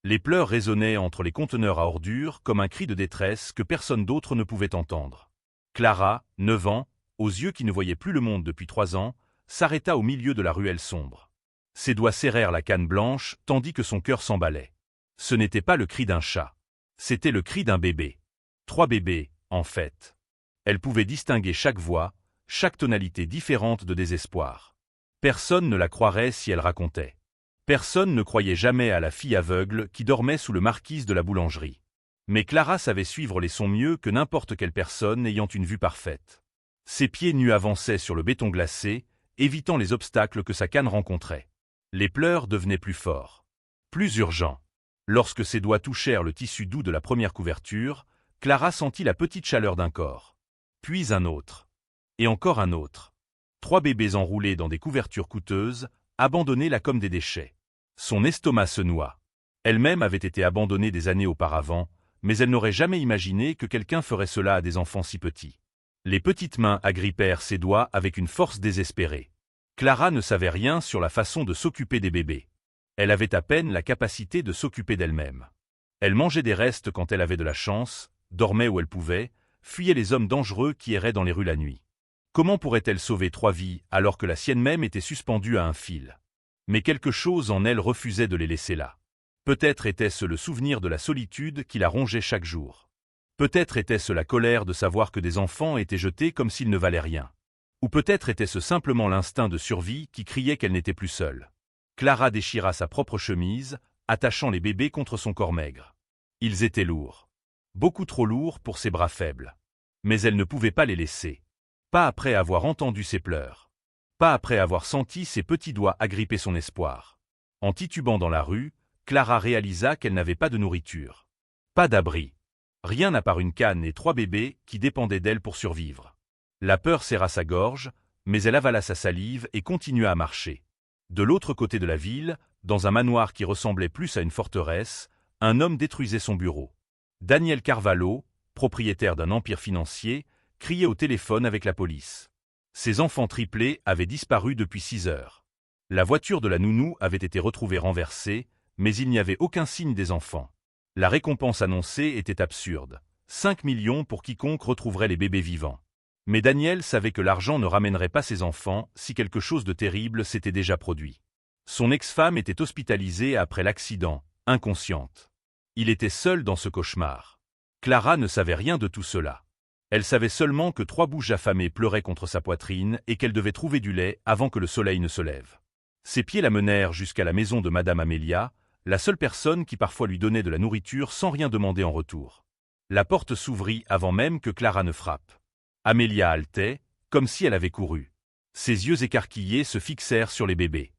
Les pleurs résonnaient entre les conteneurs à ordures comme un cri de détresse que personne d'autre ne pouvait entendre. Clara, 9 ans, aux yeux qui ne voyaient plus le monde depuis 3 ans, s'arrêta au milieu de la ruelle sombre. Ses doigts serrèrent la canne blanche tandis que son cœur s'emballait. Ce n'était pas le cri d'un chat. C'était le cri d'un bébé. 3 bébés, en fait. Elle pouvait distinguer chaque voix, chaque tonalité différente de désespoir. Personne ne la croirait si elle racontait. Personne ne croyait jamais à la fille aveugle qui dormait sous le marquise de la boulangerie. Mais Clara savait suivre les sons mieux que n'importe quelle personne ayant une vue parfaite. Ses pieds nus avançaient sur le béton glacé, évitant les obstacles que sa canne rencontrait. Les pleurs devenaient plus forts, plus urgents. Lorsque ses doigts touchèrent le tissu doux de la première couverture, Clara sentit la petite chaleur d'un corps. Puis un autre. Et encore un autre. 3 bébés enroulés dans des couvertures coûteuses, abandonnés là comme des déchets. Son estomac se noua. Elle-même avait été abandonnée des années auparavant, mais elle n'aurait jamais imaginé que quelqu'un ferait cela à des enfants si petits. Les petites mains agrippèrent ses doigts avec une force désespérée. Clara ne savait rien sur la façon de s'occuper des bébés. Elle avait à peine la capacité de s'occuper d'elle-même. Elle mangeait des restes quand elle avait de la chance, dormait où elle pouvait, fuyait les hommes dangereux qui erraient dans les rues la nuit. Comment pourrait-elle sauver 3 vies alors que la sienne même était suspendue à un fil? Mais quelque chose en elle refusait de les laisser là. Peut-être était-ce le souvenir de la solitude qui la rongeait chaque jour. Peut-être était-ce la colère de savoir que des enfants étaient jetés comme s'ils ne valaient rien. Ou peut-être était-ce simplement l'instinct de survie qui criait qu'elle n'était plus seule. Clara déchira sa propre chemise, attachant les bébés contre son corps maigre. Ils étaient lourds. Beaucoup trop lourds pour ses bras faibles. Mais elle ne pouvait pas les laisser. Pas après avoir entendu ses pleurs. Pas après avoir senti ses petits doigts agripper son espoir. En titubant dans la rue, Clara réalisa qu'elle n'avait pas de nourriture. Pas d'abri. Rien à part une canne et 3 bébés qui dépendaient d'elle pour survivre. La peur serra sa gorge, mais elle avala sa salive et continua à marcher. De l'autre côté de la ville, dans un manoir qui ressemblait plus à une forteresse, un homme détruisait son bureau. Daniel Carvalho, propriétaire d'un empire financier, criait au téléphone avec la police. Ses enfants triplés avaient disparu depuis 6 heures. La voiture de la nounou avait été retrouvée renversée, mais il n'y avait aucun signe des enfants. La récompense annoncée était absurde. 5 millions pour quiconque retrouverait les bébés vivants. Mais Daniel savait que l'argent ne ramènerait pas ses enfants si quelque chose de terrible s'était déjà produit. Son ex-femme était hospitalisée après l'accident, inconsciente. Il était seul dans ce cauchemar. Clara ne savait rien de tout cela. Elle savait seulement que 3 bouches affamées pleuraient contre sa poitrine et qu'elle devait trouver du lait avant que le soleil ne se lève. Ses pieds la menèrent jusqu'à la maison de Madame Amélia, la seule personne qui parfois lui donnait de la nourriture sans rien demander en retour. La porte s'ouvrit avant même que Clara ne frappe. Amélia haletait, comme si elle avait couru. Ses yeux écarquillés se fixèrent sur les bébés.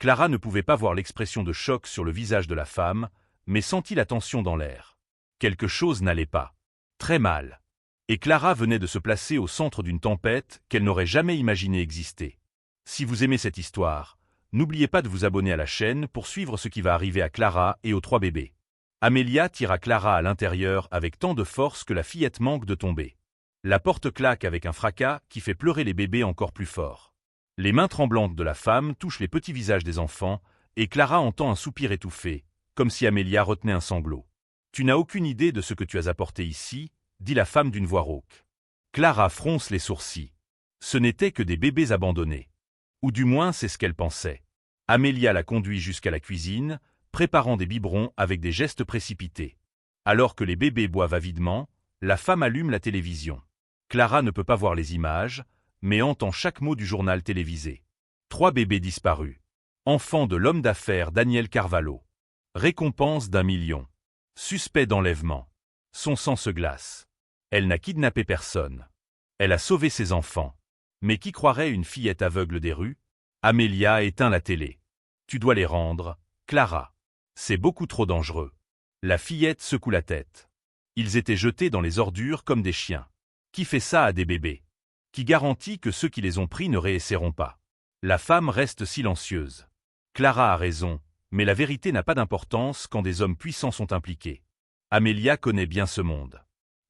Clara ne pouvait pas voir l'expression de choc sur le visage de la femme, mais sentit la tension dans l'air. Quelque chose n'allait pas. Très mal. Et Clara venait de se placer au centre d'une tempête qu'elle n'aurait jamais imaginé exister. Si vous aimez cette histoire, n'oubliez pas de vous abonner à la chaîne pour suivre ce qui va arriver à Clara et aux 3 bébés. Amélia tira Clara à l'intérieur avec tant de force que la fillette manque de tomber. La porte claque avec un fracas qui fait pleurer les bébés encore plus fort. Les mains tremblantes de la femme touchent les petits visages des enfants, et Clara entend un soupir étouffé, comme si Amélia retenait un sanglot. « Tu n'as aucune idée de ce que tu as apporté ici », dit la femme d'une voix rauque. Clara fronce les sourcils. Ce n'étaient que des bébés abandonnés. Ou du moins c'est ce qu'elle pensait. Amélia la conduit jusqu'à la cuisine, préparant des biberons avec des gestes précipités. Alors que les bébés boivent avidement, la femme allume la télévision. Clara ne peut pas voir les images, mais entend chaque mot du journal télévisé. 3 bébés disparus. Enfants de l'homme d'affaires Daniel Carvalho. Récompense d'1 million. Suspect d'enlèvement. Son sang se glace. Elle n'a kidnappé personne. Elle a sauvé ses enfants. Mais qui croirait une fillette aveugle des rues? Amélia éteint la télé. Tu dois les rendre, Clara. C'est beaucoup trop dangereux. La fillette secoue la tête. Ils étaient jetés dans les ordures comme des chiens. Qui fait ça à des bébés? Qui garantit que ceux qui les ont pris ne réessaieront pas? La femme reste silencieuse. Clara a raison, mais la vérité n'a pas d'importance quand des hommes puissants sont impliqués. Amélia connaît bien ce monde.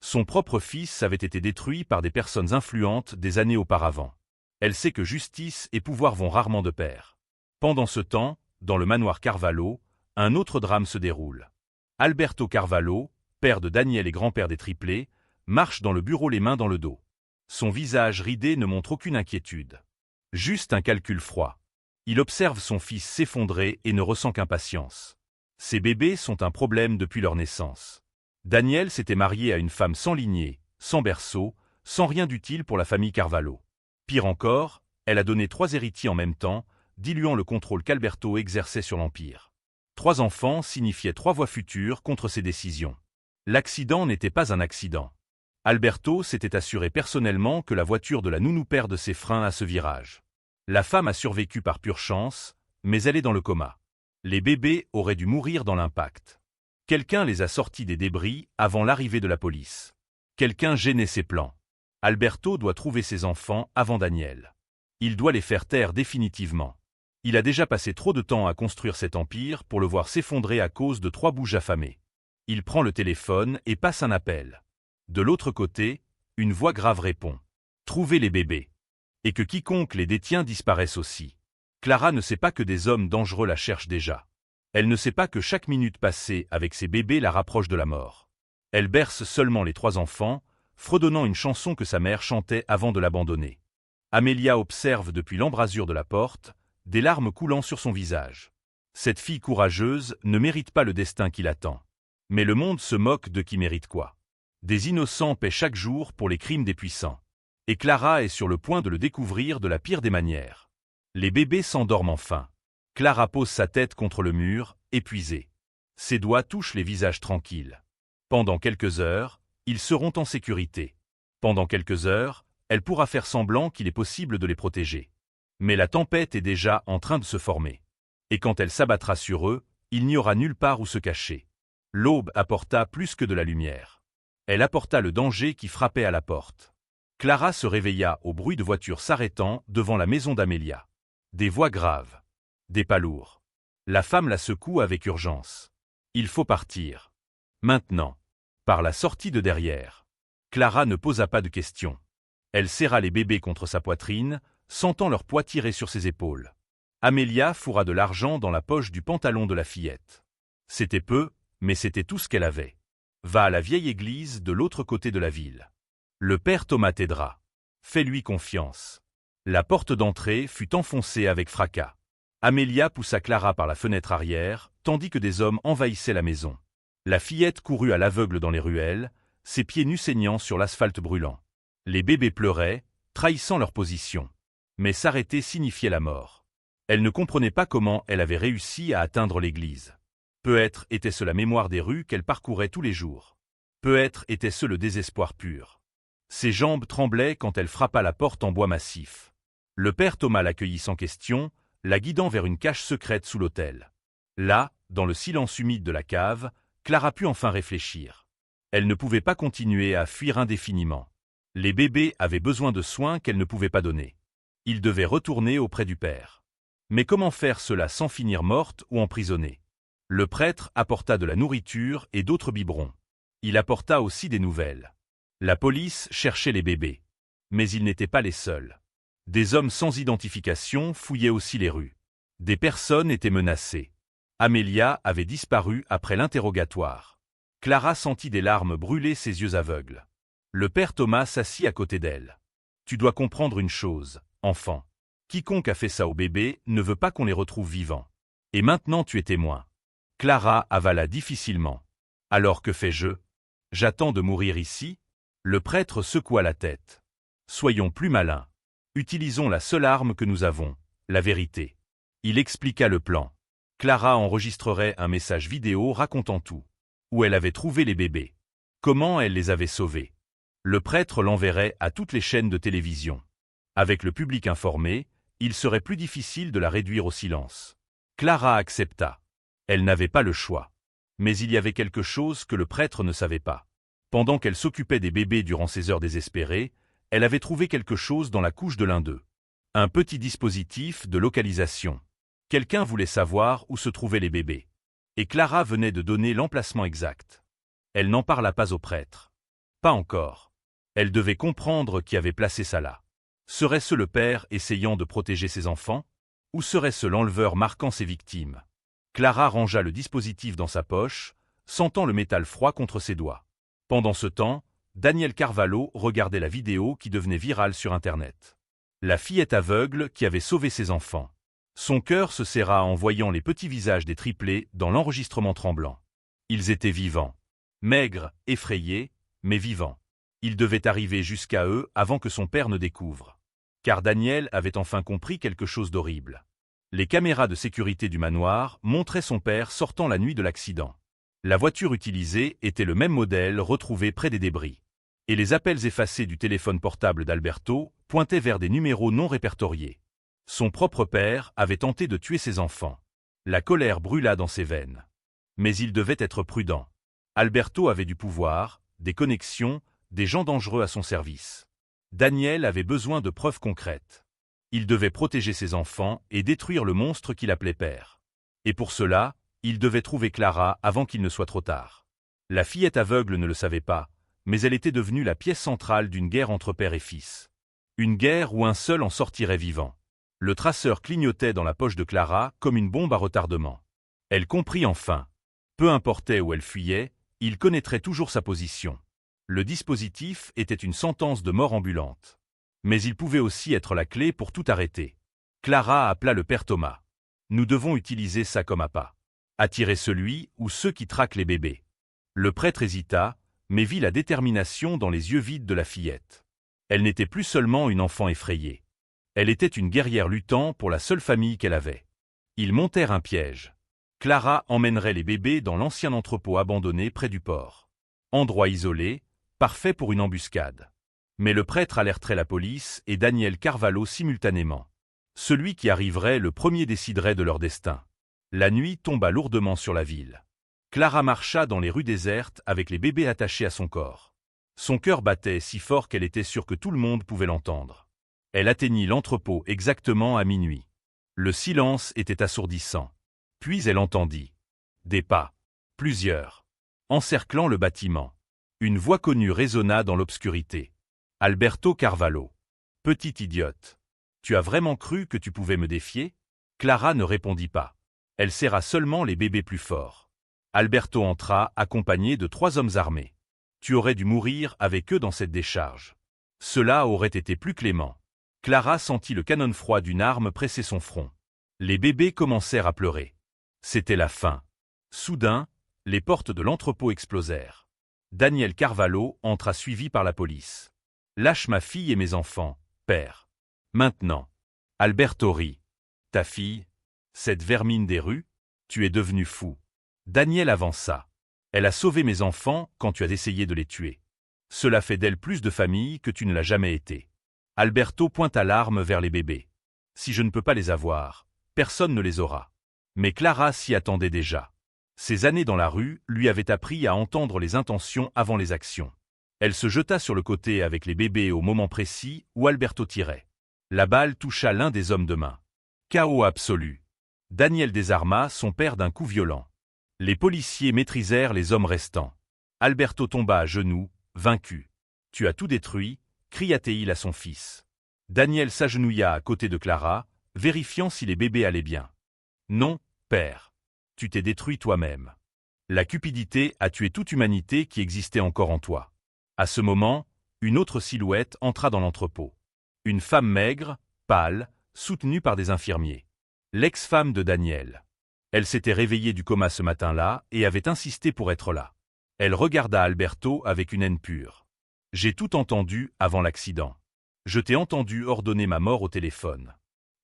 Son propre fils avait été détruit par des personnes influentes des années auparavant. Elle sait que justice et pouvoir vont rarement de pair. Pendant ce temps, dans le manoir Carvalho, un autre drame se déroule. Alberto Carvalho, père de Daniel et grand-père des triplés, marche dans le bureau les mains dans le dos. Son visage ridé ne montre aucune inquiétude. Juste un calcul froid. Il observe son fils s'effondrer et ne ressent qu'impatience. Ces bébés sont un problème depuis leur naissance. Daniel s'était marié à une femme sans lignée, sans berceau, sans rien d'utile pour la famille Carvalho. Pire encore, elle a donné 3 héritiers en même temps, diluant le contrôle qu'Alberto exerçait sur l'Empire. 3 enfants signifiaient 3 voix futures contre ses décisions. L'accident n'était pas un accident. Alberto s'était assuré personnellement que la voiture de la nounou perde ses freins à ce virage. La femme a survécu par pure chance, mais elle est dans le coma. Les bébés auraient dû mourir dans l'impact. Quelqu'un les a sortis des débris avant l'arrivée de la police. Quelqu'un gênait ses plans. Alberto doit trouver ses enfants avant Daniel. Il doit les faire taire définitivement. Il a déjà passé trop de temps à construire cet empire pour le voir s'effondrer à cause de 3 bouches affamées. Il prend le téléphone et passe un appel. De l'autre côté, une voix grave répond. Trouvez les bébés. Et que quiconque les détient disparaisse aussi. Clara ne sait pas que des hommes dangereux la cherchent déjà. Elle ne sait pas que chaque minute passée avec ses bébés la rapproche de la mort. Elle berce seulement les 3 enfants, fredonnant une chanson que sa mère chantait avant de l'abandonner. Amelia observe depuis l'embrasure de la porte, des larmes coulant sur son visage. Cette fille courageuse ne mérite pas le destin qui l'attend. Mais le monde se moque de qui mérite quoi. Des innocents paient chaque jour pour les crimes des puissants. Et Clara est sur le point de le découvrir de la pire des manières. Les bébés s'endorment enfin. Clara pose sa tête contre le mur, épuisée. Ses doigts touchent les visages tranquilles. Pendant quelques heures, ils seront en sécurité. Pendant quelques heures, elle pourra faire semblant qu'il est possible de les protéger. Mais la tempête est déjà en train de se former. Et quand elle s'abattra sur eux, il n'y aura nulle part où se cacher. L'aube apporta plus que de la lumière. Elle apporta le danger qui frappait à la porte. Clara se réveilla au bruit de voitures s'arrêtant devant la maison d'Amelia. Des voix graves. Des pas lourds. La femme la secoue avec urgence. Il faut partir. Maintenant. Par la sortie de derrière. Clara ne posa pas de questions. Elle serra les bébés contre sa poitrine, sentant leur poids tirer sur ses épaules. Amelia fourra de l'argent dans la poche du pantalon de la fillette. C'était peu, mais c'était tout ce qu'elle avait. Va à la vieille église de l'autre côté de la ville. Le père Thomas t'aidera. Fais-lui confiance. La porte d'entrée fut enfoncée avec fracas. Amelia poussa Clara par la fenêtre arrière, tandis que des hommes envahissaient la maison. La fillette courut à l'aveugle dans les ruelles, ses pieds nus saignant sur l'asphalte brûlant. Les bébés pleuraient, trahissant leur position. Mais s'arrêter signifiait la mort. Elle ne comprenait pas comment elle avait réussi à atteindre l'église. Peut-être était-ce la mémoire des rues qu'elle parcourait tous les jours. Peut-être était-ce le désespoir pur. Ses jambes tremblaient quand elle frappa la porte en bois massif. Le père Thomas l'accueillit sans question, la guidant vers une cache secrète sous l'autel. Là, dans le silence humide de la cave, Clara put enfin réfléchir. Elle ne pouvait pas continuer à fuir indéfiniment. Les bébés avaient besoin de soins qu'elle ne pouvait pas donner. Ils devaient retourner auprès du père. Mais comment faire cela sans finir morte ou emprisonnée? Le prêtre apporta de la nourriture et d'autres biberons. Il apporta aussi des nouvelles. La police cherchait les bébés. Mais ils n'étaient pas les seuls. Des hommes sans identification fouillaient aussi les rues. Des personnes étaient menacées. Amelia avait disparu après l'interrogatoire. Clara sentit des larmes brûler ses yeux aveugles. Le père Thomas s'assit à côté d'elle. « Tu dois comprendre une chose, enfant. Quiconque a fait ça au bébé ne veut pas qu'on les retrouve vivants. Et maintenant tu es témoin. » Clara avala difficilement. « Alors que fais-je? J'attends de mourir ici ?» Le prêtre secoua la tête. « Soyons plus malins. Utilisons la seule arme que nous avons, la vérité. » Il expliqua le plan. Clara enregistrerait un message vidéo racontant tout. Où elle avait trouvé les bébés. Comment elle les avait sauvés. Le prêtre l'enverrait à toutes les chaînes de télévision. Avec le public informé, il serait plus difficile de la réduire au silence. Clara accepta. Elle n'avait pas le choix. Mais il y avait quelque chose que le prêtre ne savait pas. Pendant qu'elle s'occupait des bébés durant ces heures désespérées, elle avait trouvé quelque chose dans la couche de l'un d'eux. Un petit dispositif de localisation. Quelqu'un voulait savoir où se trouvaient les bébés. Et Clara venait de donner l'emplacement exact. Elle n'en parla pas au prêtre. Pas encore. Elle devait comprendre qui avait placé ça là. Serait-ce le père essayant de protéger ses enfants? Ou serait-ce l'enleveur marquant ses victimes? Clara rangea le dispositif dans sa poche, sentant le métal froid contre ses doigts. Pendant ce temps, Daniel Carvalho regardait la vidéo qui devenait virale sur Internet. La fillette aveugle qui avait sauvé ses enfants. Son cœur se serra en voyant les petits visages des triplés dans l'enregistrement tremblant. Ils étaient vivants. Maigres, effrayés, mais vivants. Il devait arriver jusqu'à eux avant que son père ne découvre. Car Daniel avait enfin compris quelque chose d'horrible. Les caméras de sécurité du manoir montraient son père sortant la nuit de l'accident. La voiture utilisée était le même modèle retrouvé près des débris. Et les appels effacés du téléphone portable d'Alberto pointaient vers des numéros non répertoriés. Son propre père avait tenté de tuer ses enfants. La colère brûla dans ses veines. Mais il devait être prudent. Alberto avait du pouvoir, des connexions, des gens dangereux à son service. Daniel avait besoin de preuves concrètes. Il devait protéger ses enfants et détruire le monstre qu'il appelait père. Et pour cela, il devait trouver Clara avant qu'il ne soit trop tard. La fillette aveugle ne le savait pas, mais elle était devenue la pièce centrale d'une guerre entre père et fils. Une guerre où un seul en sortirait vivant. Le traceur clignotait dans la poche de Clara comme une bombe à retardement. Elle comprit enfin. Peu importait où elle fuyait, il connaîtrait toujours sa position. Le dispositif était une sentence de mort ambulante. Mais il pouvait aussi être la clé pour tout arrêter. Clara appela le père Thomas. Nous devons utiliser ça comme appât. Attirer celui ou ceux qui traquent les bébés. Le prêtre hésita, mais vit la détermination dans les yeux vides de la fillette. Elle n'était plus seulement une enfant effrayée. Elle était une guerrière luttant pour la seule famille qu'elle avait. Ils montèrent un piège. Clara emmènerait les bébés dans l'ancien entrepôt abandonné près du port. Endroit isolé, parfait pour une embuscade. Mais le prêtre alerterait la police et Daniel Carvalho simultanément. Celui qui arriverait le premier déciderait de leur destin. La nuit tomba lourdement sur la ville. Clara marcha dans les rues désertes avec les bébés attachés à son corps. Son cœur battait si fort qu'elle était sûre que tout le monde pouvait l'entendre. Elle atteignit l'entrepôt exactement à minuit. Le silence était assourdissant. Puis elle entendit des pas, plusieurs, encerclant le bâtiment. Une voix connue résonna dans l'obscurité. Alberto Carvalho. Petite idiote. Tu as vraiment cru que tu pouvais me défier? Clara ne répondit pas. Elle serra seulement les bébés plus fort. Alberto entra, accompagné de 3 hommes armés. Tu aurais dû mourir avec eux dans cette décharge. Cela aurait été plus clément. Clara sentit le canon froid d'une arme presser son front. Les bébés commencèrent à pleurer. C'était la fin. Soudain, les portes de l'entrepôt explosèrent. Daniel Carvalho entra suivi par la police. Lâche ma fille et mes enfants, père. Maintenant. Alberto rit. Ta fille? Cette vermine des rues? Tu es devenu fou. Daniel avança. Elle a sauvé mes enfants quand tu as essayé de les tuer. Cela fait d'elle plus de famille que tu ne l'as jamais été. Alberto pointa l'arme vers les bébés. Si je ne peux pas les avoir, personne ne les aura. Mais Clara s'y attendait déjà. Ses années dans la rue lui avaient appris à entendre les intentions avant les actions. Elle se jeta sur le côté avec les bébés au moment précis où Alberto tirait. La balle toucha l'un des hommes de main. Chaos absolu. Daniel désarma son père d'un coup violent. Les policiers maîtrisèrent les hommes restants. Alberto tomba à genoux, vaincu. Tu as tout détruit, cria-t-il à son fils. Daniel s'agenouilla à côté de Clara, vérifiant si les bébés allaient bien. Non, père. Tu t'es détruit toi-même. La cupidité a tué toute humanité qui existait encore en toi. À ce moment, une autre silhouette entra dans l'entrepôt. Une femme maigre, pâle, soutenue par des infirmiers. L'ex-femme de Daniel. Elle s'était réveillée du coma ce matin-là et avait insisté pour être là. Elle regarda Alberto avec une haine pure. J'ai tout entendu avant l'accident. Je t'ai entendu ordonner ma mort au téléphone.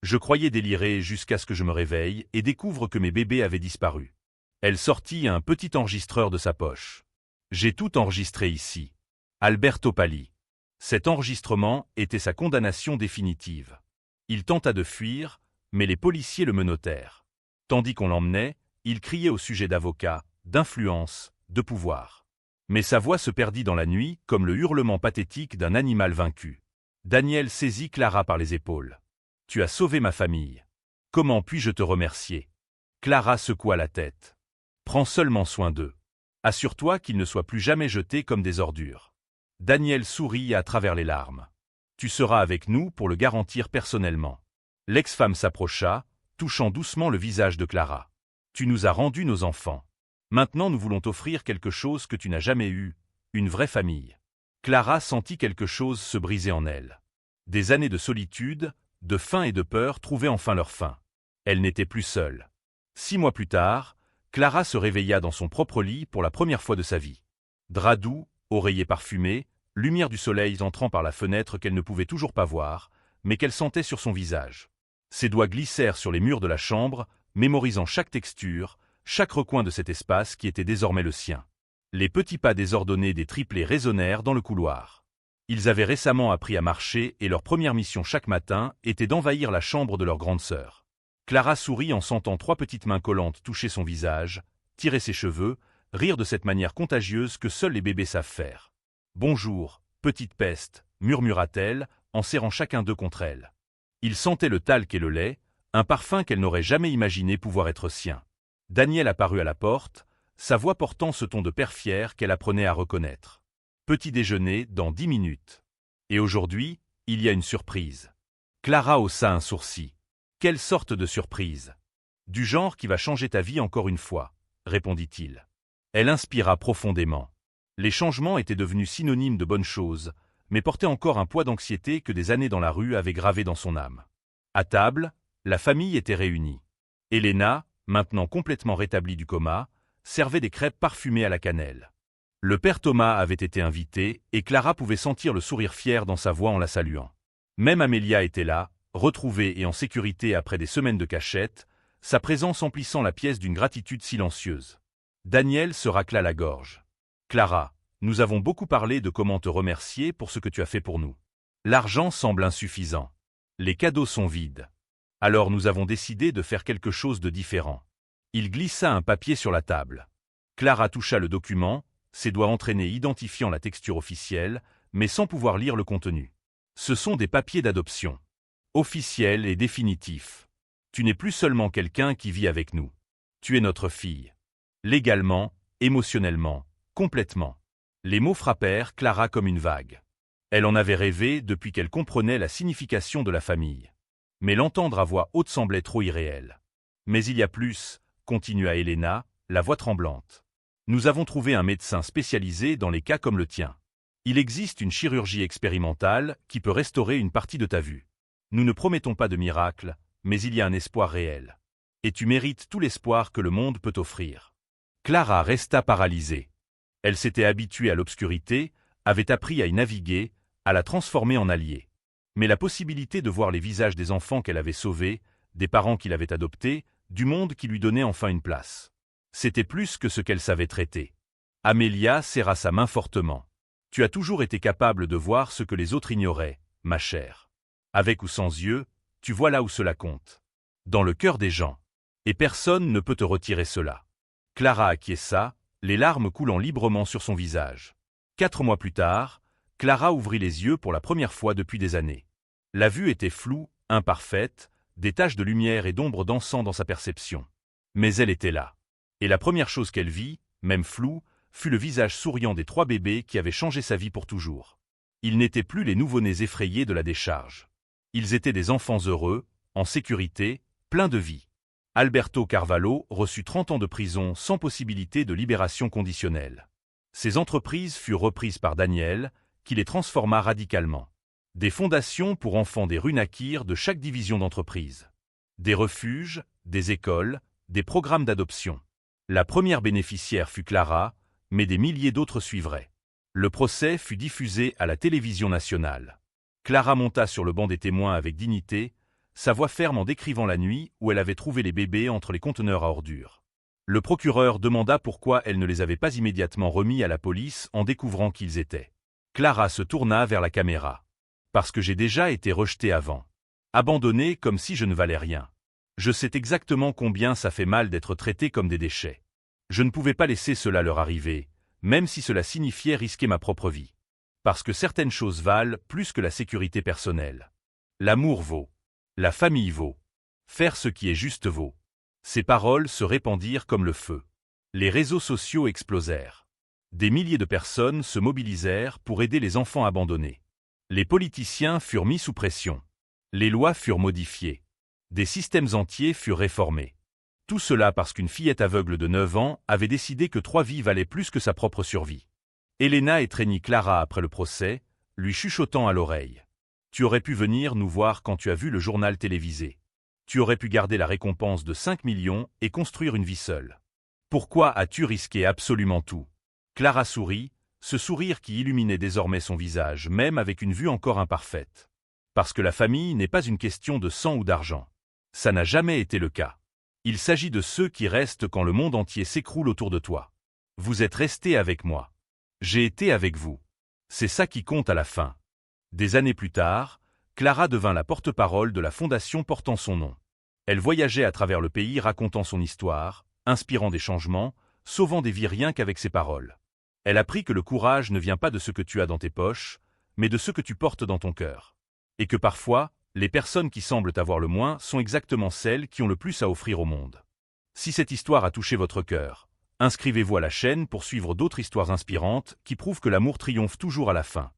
Je croyais délirer jusqu'à ce que je me réveille et découvre que mes bébés avaient disparu. Elle sortit un petit enregistreur de sa poche. J'ai tout enregistré ici. Alberto pâlit. Cet enregistrement était sa condamnation définitive. Il tenta de fuir, mais les policiers le menottèrent. Tandis qu'on l'emmenait, il criait au sujet d'avocats, d'influence, de pouvoir. Mais sa voix se perdit dans la nuit comme le hurlement pathétique d'un animal vaincu. Daniel saisit Clara par les épaules. « Tu as sauvé ma famille. Comment puis-je te remercier ?» Clara secoua la tête. « Prends seulement soin d'eux. Assure-toi qu'ils ne soient plus jamais jetés comme des ordures. » Daniel sourit à travers les larmes. « Tu seras avec nous pour le garantir personnellement. » L'ex-femme s'approcha, touchant doucement le visage de Clara. « Tu nous as rendu nos enfants. Maintenant nous voulons t'offrir quelque chose que tu n'as jamais eu, une vraie famille. Clara sentit quelque chose se briser en elle. Des années de solitude, de faim et de peur trouvaient enfin leur fin. Elle n'était plus seule. 6 mois plus tard, Clara se réveilla dans son propre lit pour la première fois de sa vie. Drap doux, oreiller parfumé, lumière du soleil entrant par la fenêtre qu'elle ne pouvait toujours pas voir, mais qu'elle sentait sur son visage. Ses doigts glissèrent sur les murs de la chambre, mémorisant chaque texture, chaque recoin de cet espace qui était désormais le sien. Les petits pas désordonnés des triplés résonnèrent dans le couloir. Ils avaient récemment appris à marcher et leur première mission chaque matin était d'envahir la chambre de leur grande sœur. Clara sourit en sentant 3 petites mains collantes toucher son visage, tirer ses cheveux, rire de cette manière contagieuse que seuls les bébés savent faire. « Bonjour, petite peste », murmura-t-elle, en serrant chacun d'eux contre elle. Il sentait le talc et le lait, un parfum qu'elle n'aurait jamais imaginé pouvoir être sien. Daniel apparut à la porte, sa voix portant ce ton de père fier qu'elle apprenait à reconnaître. Petit déjeuner dans 10 minutes. Et aujourd'hui, il y a une surprise. Clara haussa un sourcil. Quelle sorte de surprise? Du genre qui va changer ta vie encore une fois, répondit-il. Elle inspira profondément. Les changements étaient devenus synonymes de bonnes choses, mais portaient encore un poids d'anxiété que des années dans la rue avaient gravé dans son âme. À table, la famille était réunie. Elena, maintenant complètement rétablie du coma, servait des crêpes parfumées à la cannelle. Le père Thomas avait été invité, et Clara pouvait sentir le sourire fier dans sa voix en la saluant. Même Amélia était là, retrouvée et en sécurité après des semaines de cachette, sa présence emplissant la pièce d'une gratitude silencieuse. Daniel se racla la gorge. « Clara, nous avons beaucoup parlé de comment te remercier pour ce que tu as fait pour nous. L'argent semble insuffisant. Les cadeaux sont vides. Alors nous avons décidé de faire quelque chose de différent. » Il glissa un papier sur la table. Clara toucha le document, ses doigts entraînés identifiant la texture officielle, mais sans pouvoir lire le contenu. Ce sont des papiers d'adoption. Officiels et définitifs. Tu n'es plus seulement quelqu'un qui vit avec nous. Tu es notre fille. Légalement, émotionnellement, complètement. Les mots frappèrent Clara comme une vague. Elle en avait rêvé depuis qu'elle comprenait la signification de la famille. Mais l'entendre à voix haute semblait trop irréel. Mais il y a plus, continua Elena, la voix tremblante. Nous avons trouvé un médecin spécialisé dans les cas comme le tien. Il existe une chirurgie expérimentale qui peut restaurer une partie de ta vue. Nous ne promettons pas de miracle, mais il y a un espoir réel. Et tu mérites tout l'espoir que le monde peut offrir. Clara resta paralysée. Elle s'était habituée à l'obscurité, avait appris à y naviguer, à la transformer en alliée. Mais la possibilité de voir les visages des enfants qu'elle avait sauvés, des parents qui l'avaient adoptés, du monde qui lui donnait enfin une place. C'était plus que ce qu'elle savait traiter. Amélia serra sa main fortement. « Tu as toujours été capable de voir ce que les autres ignoraient, ma chère. Avec ou sans yeux, tu vois là où cela compte. Dans le cœur des gens. Et personne ne peut te retirer cela. » Clara acquiesça, les larmes coulant librement sur son visage. 4 mois plus tard, Clara ouvrit les yeux pour la première fois depuis des années. La vue était floue, imparfaite, des taches de lumière et d'ombre dansant dans sa perception. Mais elle était là. Et la première chose qu'elle vit, même floue, fut le visage souriant des 3 bébés qui avaient changé sa vie pour toujours. Ils n'étaient plus les nouveau-nés effrayés de la décharge. Ils étaient des enfants heureux, en sécurité, pleins de vie. Alberto Carvalho reçut 30 ans de prison sans possibilité de libération conditionnelle. Ses entreprises furent reprises par Daniel, qui les transforma radicalement. Des fondations pour enfants des rues naquirent de chaque division d'entreprise. Des refuges, des écoles, des programmes d'adoption. La première bénéficiaire fut Clara, mais des milliers d'autres suivraient. Le procès fut diffusé à la télévision nationale. Clara monta sur le banc des témoins avec dignité, sa voix ferme en décrivant la nuit où elle avait trouvé les bébés entre les conteneurs à ordures. Le procureur demanda pourquoi elle ne les avait pas immédiatement remis à la police en découvrant qui ils étaient. Clara se tourna vers la caméra. « Parce que j'ai déjà été rejetée avant. Abandonnée comme si je ne valais rien. Je sais exactement combien ça fait mal d'être traité comme des déchets. Je ne pouvais pas laisser cela leur arriver, même si cela signifiait risquer ma propre vie. Parce que certaines choses valent plus que la sécurité personnelle. L'amour vaut. La famille vaut. Faire ce qui est juste vaut. » Ces paroles se répandirent comme le feu. Les réseaux sociaux explosèrent. Des milliers de personnes se mobilisèrent pour aider les enfants abandonnés. Les politiciens furent mis sous pression. Les lois furent modifiées. Des systèmes entiers furent réformés. Tout cela parce qu'une fillette aveugle de 9 ans avait décidé que 3 vies valaient plus que sa propre survie. Elena étreignit Clara après le procès, lui chuchotant à l'oreille. « Tu aurais pu venir nous voir quand tu as vu le journal télévisé. Tu aurais pu garder la récompense de 5 millions et construire une vie seule. Pourquoi as-tu risqué absolument tout ?» Clara sourit, ce sourire qui illuminait désormais son visage, même avec une vue encore imparfaite. Parce que la famille n'est pas une question de sang ou d'argent. Ça n'a jamais été le cas. Il s'agit de ceux qui restent quand le monde entier s'écroule autour de toi. Vous êtes restés avec moi. J'ai été avec vous. C'est ça qui compte à la fin. Des années plus tard, Clara devint la porte-parole de la fondation portant son nom. Elle voyageait à travers le pays racontant son histoire, inspirant des changements, sauvant des vies rien qu'avec ses paroles. Elle apprit que le courage ne vient pas de ce que tu as dans tes poches, mais de ce que tu portes dans ton cœur. Et que parfois, les personnes qui semblent avoir le moins sont exactement celles qui ont le plus à offrir au monde. Si cette histoire a touché votre cœur, inscrivez-vous à la chaîne pour suivre d'autres histoires inspirantes qui prouvent que l'amour triomphe toujours à la fin.